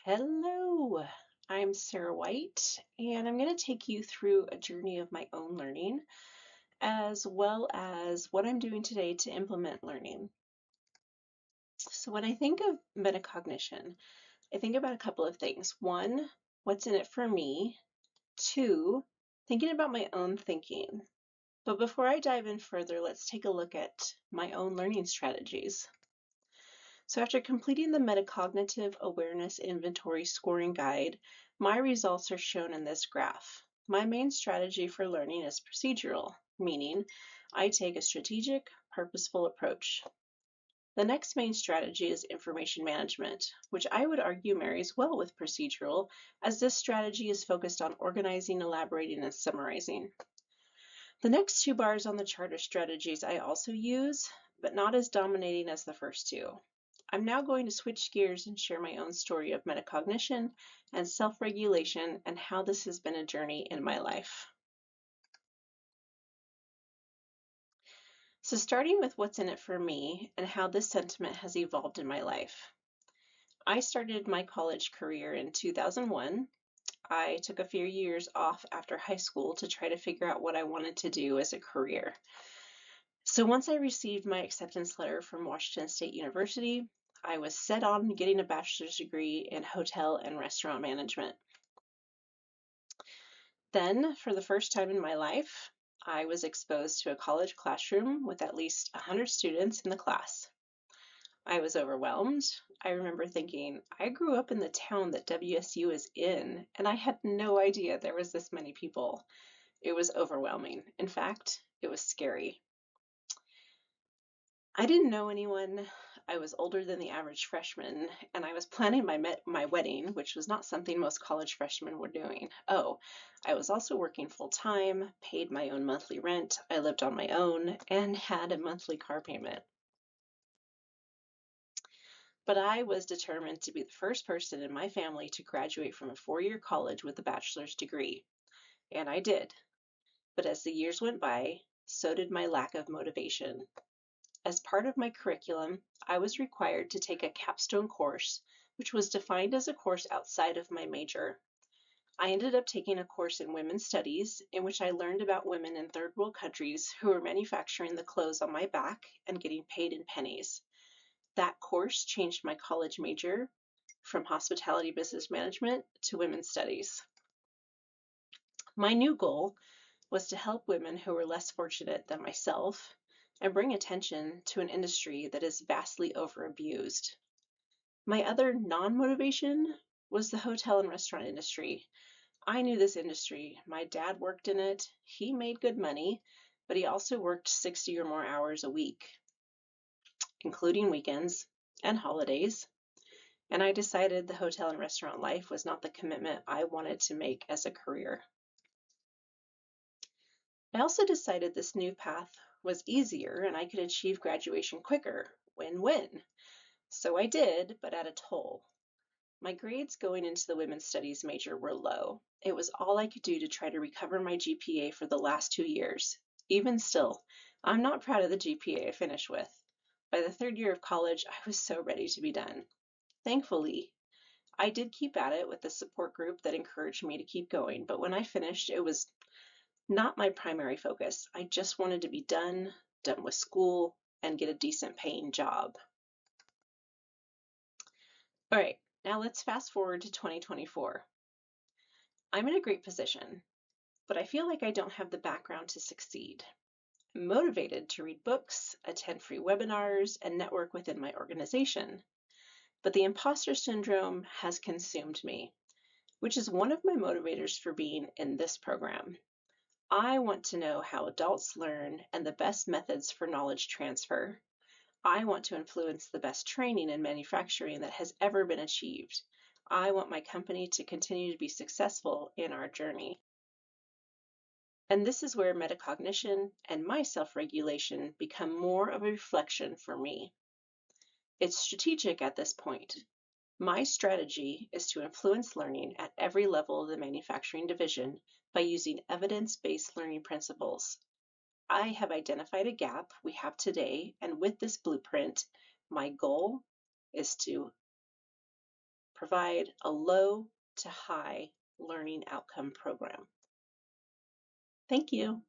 Hello, I'm Sarah White, and I'm going to take you through a journey of my own learning, as well as what I'm doing today to implement learning. So when I think of metacognition, I think about a couple of things. One, what's in it for me? Two, thinking about my own thinking. But before I dive in further, let's take a look at my own learning strategies. So after completing the Metacognitive Awareness Inventory Scoring Guide, my results are shown in this graph. My main strategy for learning is procedural, meaning I take a strategic, purposeful approach. The next main strategy is information management, which I would argue marries well with procedural, as this strategy is focused on organizing, elaborating, and summarizing. The next two bars on the chart are strategies I also use, but not as dominating as the first two. I'm now going to switch gears and share my own story of metacognition and self-regulation and how this has been a journey in my life. So starting with what's in it for me and how this sentiment has evolved in my life. I started my college career in 2001. I took a few years off after high school to try to figure out what I wanted to do as a career. So once I received my acceptance letter from Washington State University, I was set on getting a bachelor's degree in hotel and restaurant management. Then, for the first time in my life, I was exposed to a college classroom with at least 100 students in the class. I was overwhelmed. I remember thinking, I grew up in the town that WSU is in, and I had no idea there was this many people. It was overwhelming. In fact, it was scary. I didn't know anyone. I was older than the average freshman, and I was planning my wedding, which was not something most college freshmen were doing. Oh, I was also working full time, paid my own monthly rent, I lived on my own, and had a monthly car payment. But I was determined to be the first person in my family to graduate from a four-year college with a bachelor's degree. And I did. But as the years went by, so did my lack of motivation. As part of my curriculum, I was required to take a capstone course, which was defined as a course outside of my major. I ended up taking a course in women's studies, in which I learned about women in third world countries who were manufacturing the clothes on my back and getting paid in pennies. That course changed my college major from hospitality business management to women's studies. My new goal was to help women who were less fortunate than myself and bring attention to an industry that is vastly overabused. My other non-motivation was the hotel and restaurant industry. I knew this industry. My dad worked in it. He made good money, but he also worked 60 or more hours a week, including weekends and holidays. And I decided the hotel and restaurant life was not the commitment I wanted to make as a career. I also decided this new path was easier and I could achieve graduation quicker. Win-win. So I did, but at a toll. My grades going into the women's studies major were low. It was all I could do to try to recover my GPA for the last 2 years. Even still, I'm not proud of the GPA I finished with. By the third year of college, I was so ready to be done. Thankfully, I did keep at it with the support group that encouraged me to keep going, but when I finished, it was not my primary focus. I just wanted to be done with school, and get a decent paying job. All right, now let's fast forward to 2024. I'm in a great position, but I feel like I don't have the background to succeed. I'm motivated to read books, attend free webinars, and network within my organization. But the imposter syndrome has consumed me, which is one of my motivators for being in this program. I want to know how adults learn and the best methods for knowledge transfer. I want to influence the best training in manufacturing that has ever been achieved. I want my company to continue to be successful in our journey. And this is where metacognition and my self-regulation become more of a reflection for me. It's strategic at this point. My strategy is to influence learning at every level of the manufacturing division by using evidence-based learning principles. I have identified a gap we have today, and with this blueprint, my goal is to provide a low to high learning outcome program. Thank you.